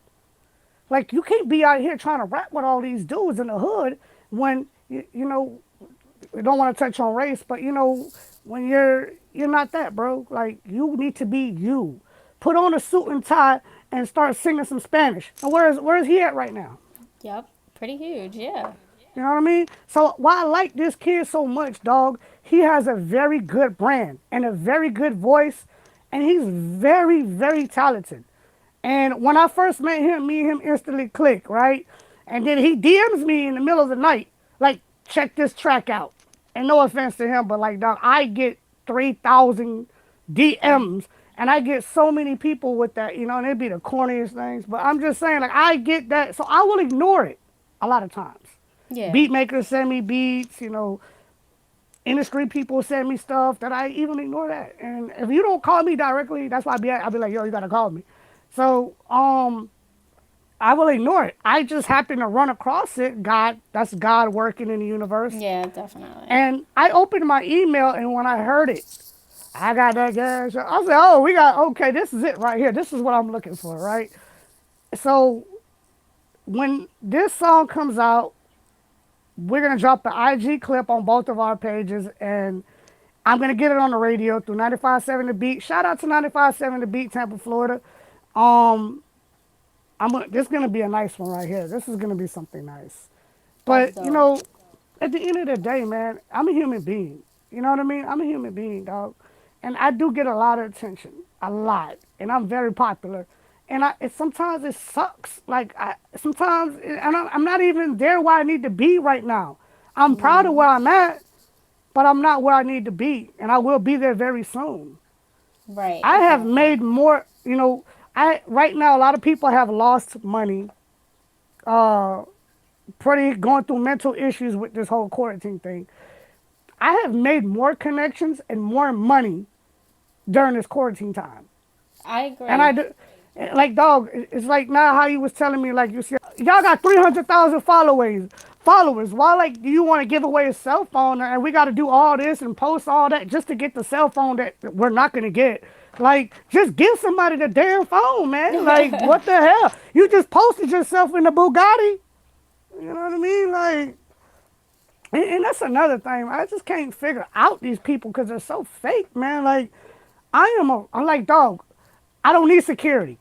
Like you can't be out here trying to rap with all these dudes in the hood when you know we don't want to touch on race, but you know, when you're not that, bro. Like you need to be you. Put on a suit and tie and start singing some Spanish. And where's he at right now? Yep. Pretty huge. Yeah. You know what I mean? So why I like this kid so much, dog, he has a very good brand and a very good voice, and he's very, very talented. And when I first met him, me and him instantly clicked, right? And then he DMs me in the middle of the night, like, check this track out. And no offense to him, but like, dog, I get 3,000 DMs and I get so many people with that, you know, and it'd be the corniest things. But I'm just saying, like, I get that. So I will ignore it a lot of times. Yeah. Beat makers send me beats, you know, industry people send me stuff that I even ignore that. And if you don't call me directly, that's why I'll be like, yo, you gotta call me. So I will ignore it. I just happen to run across it. That's God working in the universe. Yeah, definitely. And I opened my email, and when I heard it, I got that gas. I said, oh, okay, this is it right here. This is what I'm looking for, right? So when this song comes out, we're going to drop the IG clip on both of our pages, and I'm going to get it on the radio through 95.7 The Beat. Shout out to 95.7 The Beat, Tampa, Florida. Um, This is gonna be a nice one right here. This is gonna be something nice. That's But dope. at the end of the day, man, I'm a human being. You know what I mean? I'm a human being, dog, and I do get a lot of attention, a lot, and I'm very popular. And sometimes it sucks. Like sometimes, and I'm not even there where I need to be right now. I'm proud of where I'm at, but I'm not where I need to be, and I will be there very soon. Right. I have Okay. made more. I right now a lot of people have lost money. Uh, Pretty going through mental issues with this whole quarantine thing. I have made more connections and more money during this quarantine time. I And agree. I do, like, dog, it's like now how you was telling me, like, you see, y'all got 300,000 followers. Followers. Why, like, do you want to give away a cell phone and we got to do all this and post all that just to get the cell phone that we're not going to get? Like, just give somebody the damn phone, man. Like, what the hell? You just posted yourself in the Bugatti. You know what I mean? Like, and that's another thing. I just can't figure out these people because they're so fake, man. Like, I'm like, dog, I don't need security.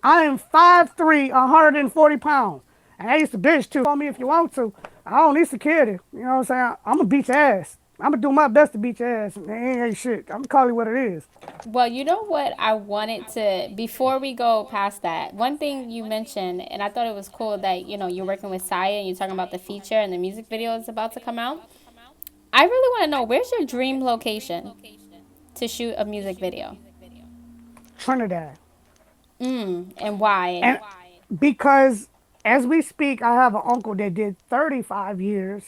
I am 5'3", 140 pounds. And I used to bitch too. Call me if you want to. I don't need security. You know what I'm saying? I'm going to beat your ass. I'm going to do my best to beat your ass. It ain't shit. I'm going to call you what it is. Well, you know what I wanted to, before we go past that, one thing you mentioned, and I thought it was cool that, you're working with Saya and you're talking about the feature and the music video is about to come out. I really want to know, where's your dream location to shoot a music video? Trinidad. And why? And because as we speak, I have an uncle that did 35 years.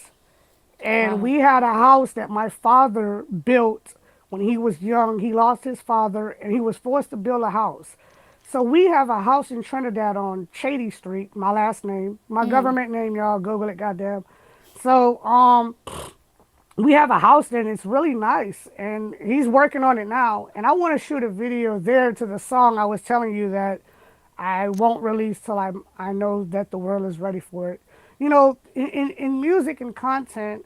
And Wow. we had a house that my father built when he was young. He lost his father and he was forced to build a house. So we have a house in Trinidad on Shady Street, my last name. My government name, y'all Google it, goddamn. So we have a house there and it's really nice and he's working on it now and I want to shoot a video there to the song I was telling you that I won't release till I know that the world is ready for it. In music and content,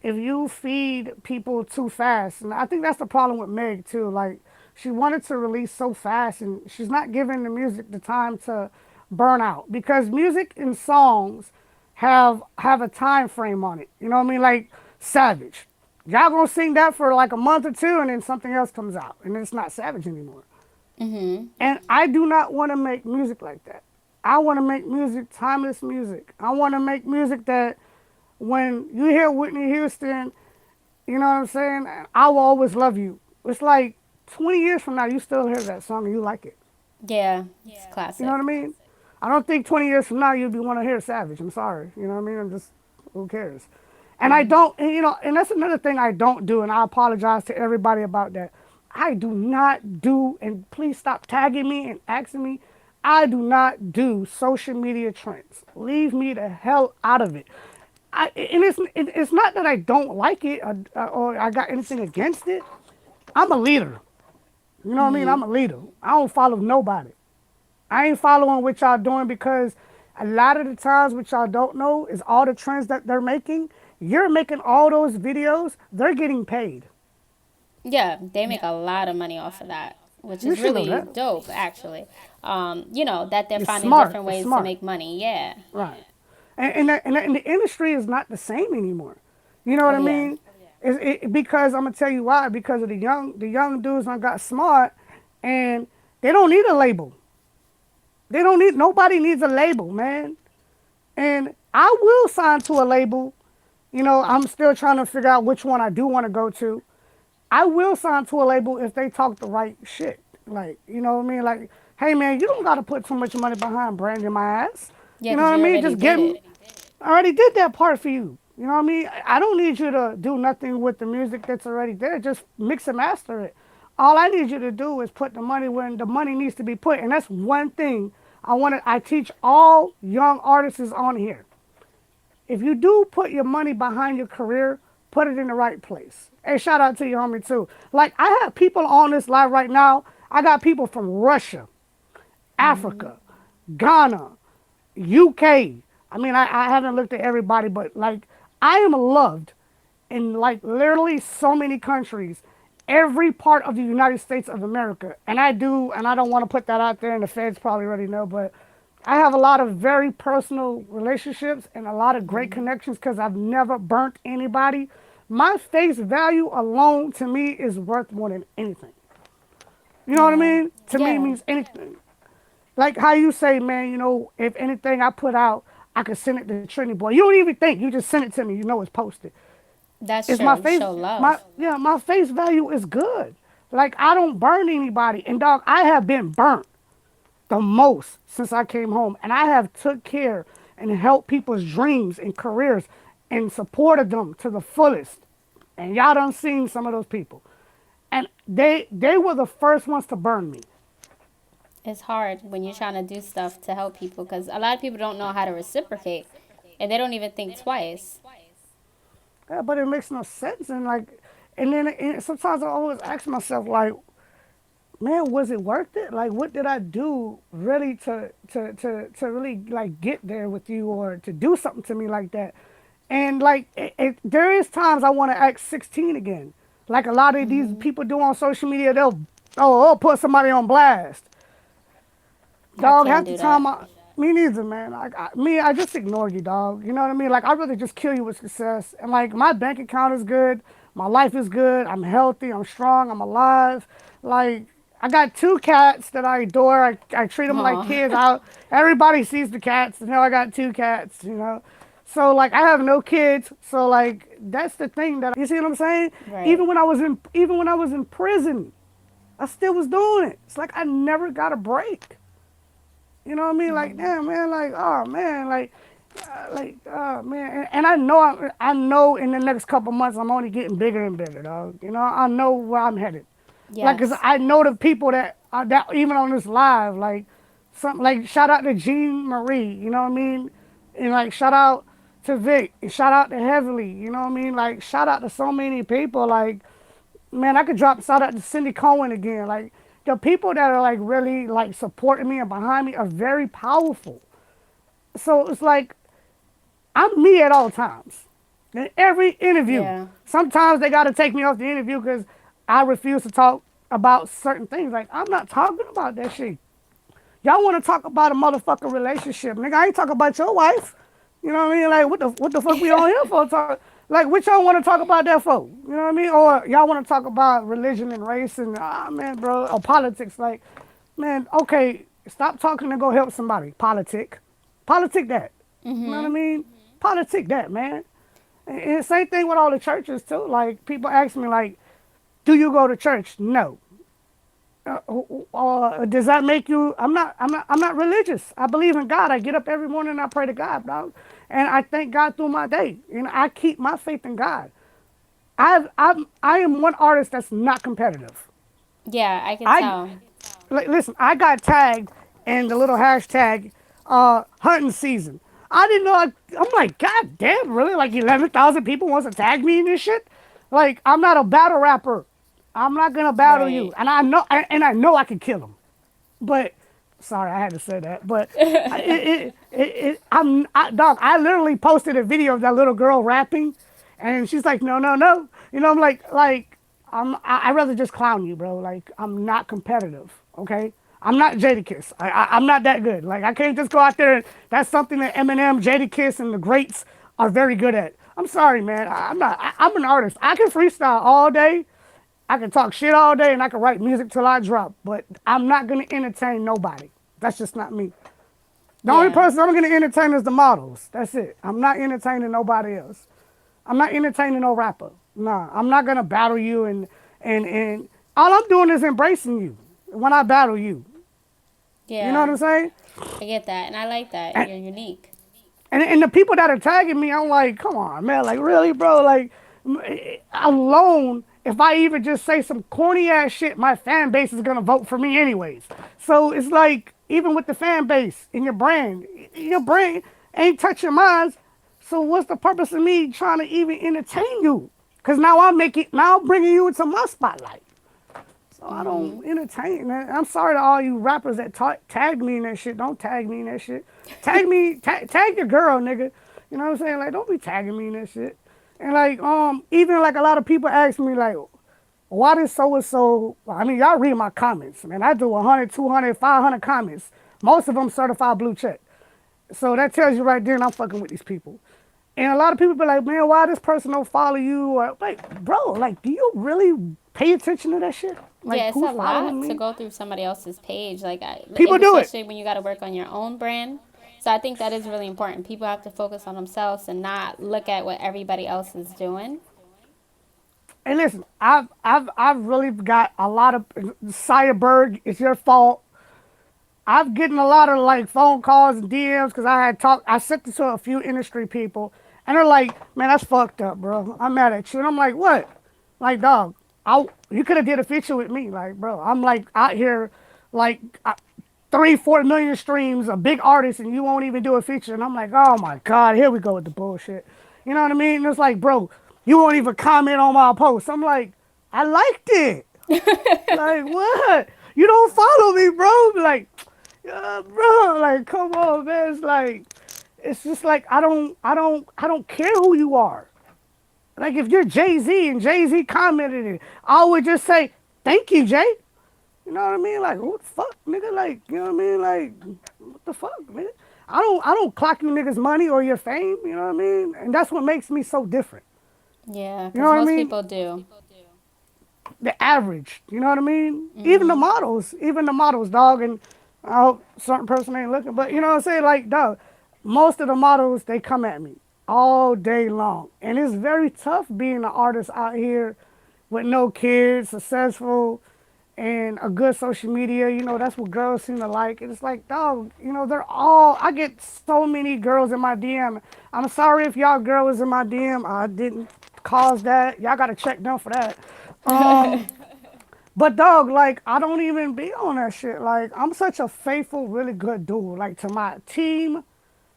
if you feed people too fast, and I think that's the problem with Meg too, like she wanted to release so fast and she's not giving the music the time to burn out because music and songs have a time frame on it. You know what I mean? Like Savage. Y'all gonna sing that for like a month or two and then something else comes out and it's not Savage anymore. And I do not want to make music like that. I want to make music, timeless music. I want to make music that when you hear Whitney Houston, you know what I'm saying? I will always love you. It's like 20 years from now, you still hear that song and you like it. Yeah, it's You know classic. what I mean? I don't think 20 years from now you'd be want to hear Savage. I'm sorry. You know what I mean? I'm just, who cares? And I don't, and that's another thing I don't do, and I apologize to everybody about that. I do not do, and please stop tagging me and asking me. I do not do social media trends. Leave me the hell out of it. It's not that I don't like it or I got anything against it. I'm a leader. You know what I mean? I'm a leader. I don't follow nobody. I ain't following what y'all doing because a lot of the times what y'all don't know is all the trends that they're making. You're making all those videos, they're getting paid. Yeah, they make a lot of money off of that, which You is should know really that. dope, actually. That they're It's finding smart. different It's ways to smart. make money. Yeah. Right. And the industry is not the same anymore. You know what Oh, I yeah. mean? Because I'm gonna tell you why. Because of the young dudes that got smart, and they don't need a label. They don't need nobody needs a label, man. And I will sign to a label. I'm still trying to figure out which one I do want to go to. I will sign to a label if they talk the right shit. Like, you know what I mean? Like, hey man, you don't gotta put too much money behind branding my ass. Yeah, You know because what I you mean? already Just did get it. I already did that part for you. You know what I mean? I don't need you to do nothing with the music that's already there. Just mix and master it. All I need you to do is put the money where the money needs to be put. And that's one thing I teach all young artists on here. If you do put your money behind your career, put it in the right place. Hey, shout out to you, homie, too. Like, I have people on this live right now. I got people from Russia, Africa, Ghana, UK. I mean, I haven't looked at everybody, but like, I am loved in like literally so many countries, every part of the United States of America. And I don't want to put that out there, and the feds probably already know, but I have a lot of very personal relationships and a lot of great connections because I've never burnt anybody. My face value alone to me is worth more than anything. You know what I Yeah. mean? To me, it Yeah. means anything. Like how you say, man, if anything I put out, I could send it to Trini Boy. You don't even think, you just send it to me. You know it's posted. That's It's my true. face, Show love. my face value is good. Like I don't burn anybody. And dog, I have been burnt the most since I came home. And I have took care and helped people's dreams and careers and supported them to the fullest. And y'all done seen some of those people. And they were the first ones to burn me. It's hard when you're trying to do stuff to help people because a lot of people don't know how to reciprocate and they don't even think twice. Yeah, but it makes no sense. And like, and then sometimes I always ask myself, like, man, was it worth it? Like, what did I do really to really like get there with you or to do something to me like that? And like, there is times I want to act 16 again. Like a lot of these people do on social media, they'll put somebody on blast. I Dog, can't half the do time, that. me neither, man. I just ignore you, dog. You know what I mean? Like, I'd rather just kill you with success. And, like, my bank account is good. My life is good. I'm healthy. I'm strong. I'm alive. Like, I got two cats that I adore. I treat them like Oh, kids. Everybody sees the cats. And now I got two cats, you know? So, like, I have no kids. So, like, that's the thing that, you see what I'm saying? right. Even when I was in prison, I still was doing it. It's like I never got a break. You know what I mean? Like, damn, man, like, oh man, oh man, and I know in the next couple months I'm only getting bigger and bigger, dog. You know, I know where I'm headed. Like, cause Yes. I know the people that even on this live, like, something like shout out to Jean Marie, you know what I mean, and like shout out to Vic, and shout out to Heavily, you know what I mean, like shout out to so many people, like man, I could drop shout out to Cindy Cohen again. Like the people that are like really like supporting me and behind me are very powerful. So it's like I'm me at all times. In every interview, Yeah. sometimes they got to take me off the interview because I refuse to talk about certain things. Like I'm not talking about that shit. Y'all want to talk about a motherfucking relationship, nigga? I ain't talking about your wife. You know what I mean? Like what the fuck we on here for? Like what y'all want to talk about that for? You know what I mean? Or y'all want to talk about religion and race and man, bro, or politics? Like, man, okay, stop talking and go help somebody. Politic that. You know what I mean? Politic that, man. And same thing with all the churches too. Like people ask me like, do you go to church? No. Does that make you? I'm not religious. I believe in God. I get up every morning and I pray to God, dog, and I thank God through my day. And I keep my faith in God. I am one artist that's not competitive. Yeah, I can I tell. listen. I got tagged in the little hashtag hunting season. I didn't know. I'm like, God damn, really? Like 11,000 people wants to tag me in this shit. Like I'm not a battle rapper. I'm not gonna battle you, Right. and I know I can kill him. But sorry, I had to say that. But dog. I literally posted a video of that little girl rapping, and she's like, no, no, no. You know, I'm like I'd rather just clown you, bro. Like I'm not competitive. Okay. I'm not Jadakiss. I'm not that good. Like I can't just go out there and that's something that Eminem, Jadakiss, and the greats are very good at. I'm sorry, man. I'm not. I'm an artist. I can freestyle all day. I can talk shit all day and I can write music till I drop, but I'm not gonna entertain nobody. That's just not me. The only Yeah. person I'm gonna entertain is the models. That's it. I'm not entertaining nobody else. I'm not entertaining no rapper. Nah, I'm not gonna battle you and all I'm doing is embracing you when I battle you. You know what Yeah. I'm saying? I get that. And I like that. And You're unique. and the people that are tagging me, I'm like, come on, man, like really, bro, like alone, if I even just say some corny ass shit, my fan base is gonna vote for me anyways. So it's like, even with the fan base in your brain ain't touching minds. So what's the purpose of me trying to even entertain you? Cause now I'm bringing you into my spotlight. So I don't entertain that. I'm sorry to all you rappers that tag me in that shit. Don't tag me in that shit. Tag your girl, nigga. You know what I'm saying? Like, don't be tagging me in that shit. And like, even like a lot of people ask me like, why did so and so? I mean, y'all read my comments, man. I do 100, 200, 500 comments. Most of them certified blue check. So that tells you right there, and I'm fucking with these people. And a lot of people be like, man, why this person don't follow you? Or, like, bro, like, do you really pay attention to that shit? Like, Yeah, it's who's a following lot to me? go through somebody else's page, like People do it. especially when you got to work on your own brand. So I think that is really important. People have to focus on themselves and not look at what everybody else is doing. And listen, I've really got a lot of Cyberg. It's your fault. I've getting a lot of like phone calls and DMs because I had talked. I sent it to a few industry people, and they're like, "Man, that's fucked up, bro. I'm mad at you." And I'm like, "What?" Like, dog, you could have did a feature with me, like, bro. I'm like out here, like 3, 4 million streams, a big artist, and you won't even do a feature. And I'm like, "Oh my god, here we go with the bullshit." You know what I mean? And it's like, bro, you won't even comment on my post. I'm like, I liked it. Like what? You don't follow me, bro. Like, bro, like come on, man. It's just like I don't care who you are. Like if you're Jay Z and Jay Z commented it, I would just say thank you, Jay. You know what I mean? Like what the fuck, nigga? Like you know what I mean? Like what the fuck, man? I don't clock you niggas money or your fame. You know what I mean? And that's what makes me so different. Yeah, You know because what I most mean? people do. The average. You know what I mean? Mm-hmm. Even the models, dog. And I hope certain person ain't looking, but you know what I'm saying? Like, dog, most of the models they come at me all day long, and it's very tough being an artist out here with no kids, successful, and a good social media. You know that's what girls seem to like. And it's like, dog, you know they're all. I get so many girls in my DM. I'm sorry if y'all girl was in my DM. I didn't cause that. Y'all gotta check them for that. Um, but dog, like I don't even be on that shit. Like I'm such a faithful, really good dude. Like to my team,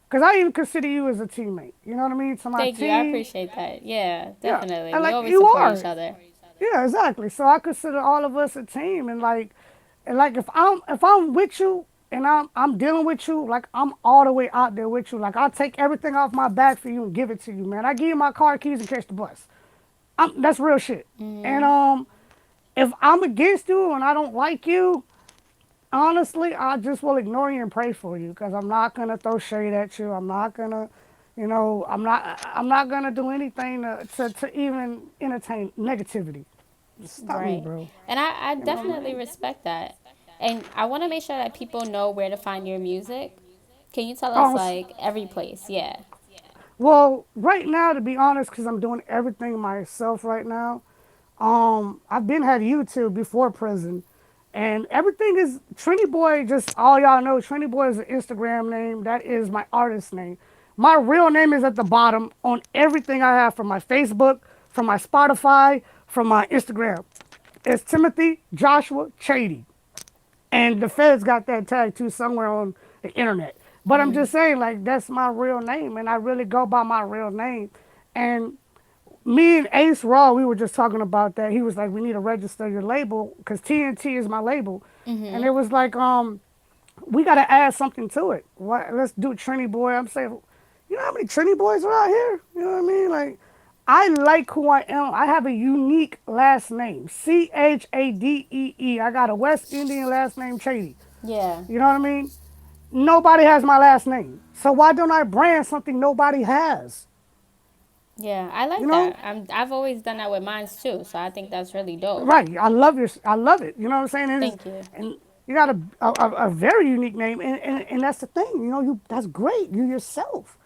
cause I even consider you as a teammate. You know what I mean? To my Thank you. I team, appreciate that. Yeah, yeah. definitely. And We like always you support each are, other. yeah, exactly. So I consider all of us a team, and like if I'm with you and I'm dealing with you, like I'm all the way out there with you. Like I'll take everything off my back for you and give it to you, man. I give you my car keys and catch the bus. That's real shit. And Mm-hmm. if I'm against you and I don't like you, honestly, I just will ignore you and pray for you because I'm not gonna throw shade at you. I'm not gonna, I'm not gonna do anything to even entertain negativity. Just stop me, Right. bro. And I You know, definitely man. respect that. And I want to make sure that people know where to find your music. Can you tell us, Um, like, every place? Yeah. well, right now, to be honest, because I'm doing everything myself right now. I've been had YouTube before prison, and everything is Trini Boi. Just all y'all know, Trini Boi is an Instagram name. That is my artist name. My real name is at the bottom on everything I have from my Facebook, from my Spotify, from my Instagram. It's Timothy Joshua Chady. And the feds got that tag too somewhere on the internet. But I'm Mm-hmm. just saying, like, that's my real name, and I really go by my real name. And me and Ace Raw, we were just talking about that. He was like, "We need to register your label because TNT is my label," and Mm-hmm. it was like, we got to add something to it. What? Let's do Trini Boy. I'm saying, you know how many Trini boys are out here? You know what I mean? Like, I like who I am. I have a unique last name, Chadee. I got a West Indian last name, Chady. Yeah. You know what I mean? Nobody has my last name, so why don't I brand something nobody has? Yeah. I You like know? that. I've always done that with mine too. So I think that's really dope. Right. I love it. You know what I'm saying? Thank you. And you got a very unique name, and that's the thing. You know, that's great. You yourself,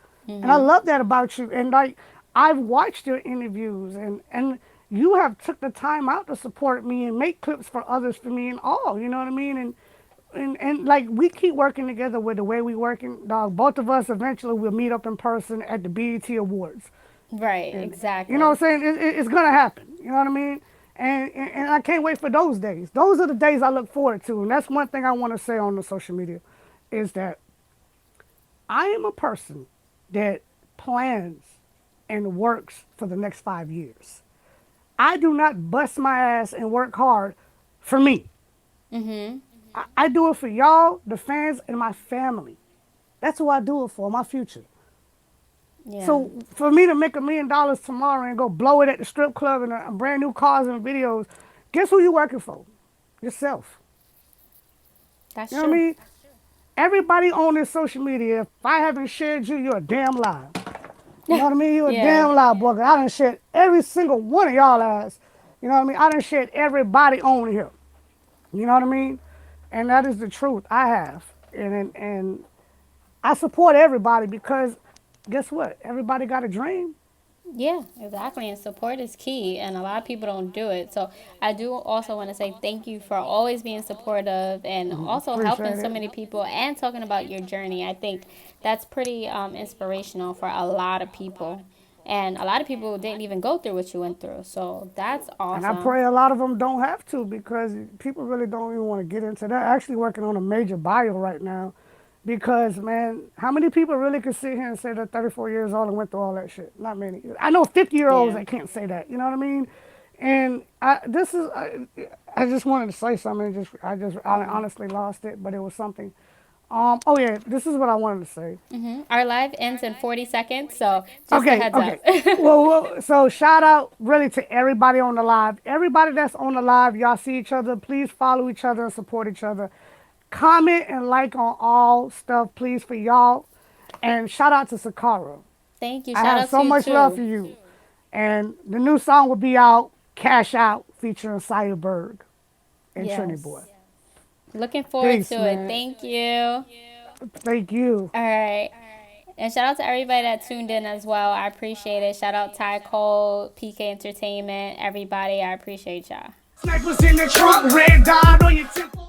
and I Mm-hmm. love that about you. And like I've watched your interviews, and you have took the time out to support me and make clips for others for me and all. You know what I mean? And like we keep working together with the way we working, dog. Both of us eventually will meet up in person at the BET Awards. Right. And you know Exactly. what I'm saying? It's gonna happen. You know what I mean? And I can't wait for those days. Those are the days I look forward to. And that's one thing I want to say on the social media is that I am a person that plans and works for the next 5 years. I do not bust my ass and work hard for me. Mm-hmm. I do it for y'all, the fans, and my family. That's who I do it for, my future. Yeah. So for me to make $1 million tomorrow and go blow it at the strip club and brand new cars and videos, guess who you working for? Yourself. That's You know what I true. mean? everybody on this social media, if I haven't shared you, you're a damn lie. You know what I mean? You're a damn lie, boy. 'Cause I done shared every single one of y'all ass. You know what I mean? I done shared everybody on here. You know what I mean? And that is the truth. I have. And I support everybody because guess what? Everybody got a dream. Yeah, exactly. And support is key, and a lot of people don't do it. So I do also want to say thank you for always being supportive and also helping Appreciate so it. many people and talking about your journey. I think that's pretty inspirational for a lot of people. And a lot of people didn't even go through what you went through. So that's And I awesome. pray a lot of them don't have to because people really don't even want to get into that. Actually, working on a major bio right now because, man, how many people really could sit here and say they're 34 years old and went through all that shit? Not many. I know 50-year-olds Yeah. that can't say that. You know what I mean? And I just wanted to say something. I honestly lost it, but it was something. Oh yeah, this is what I wanted to say. Our live ends in 40 seconds, so just a Okay, heads okay. up. So shout out really to everybody on the live. Everybody that's on the live, y'all see each other. Please follow each other and support each other. Comment and like on all stuff, please, for y'all. And shout out to Sakara. Thank you. I Shout have out to so you much love too. for you. And the new song will be out, Cash Out, featuring Cyberberg and Trini Boi. Yes. Looking forward Peace, to it. man. Thank you. Thank you. All right. And shout out to everybody that tuned in as well. I appreciate it. Shout out Ty Cole, PK Entertainment, everybody. I appreciate y'all. Snipers in the trunk, red dot on your temple.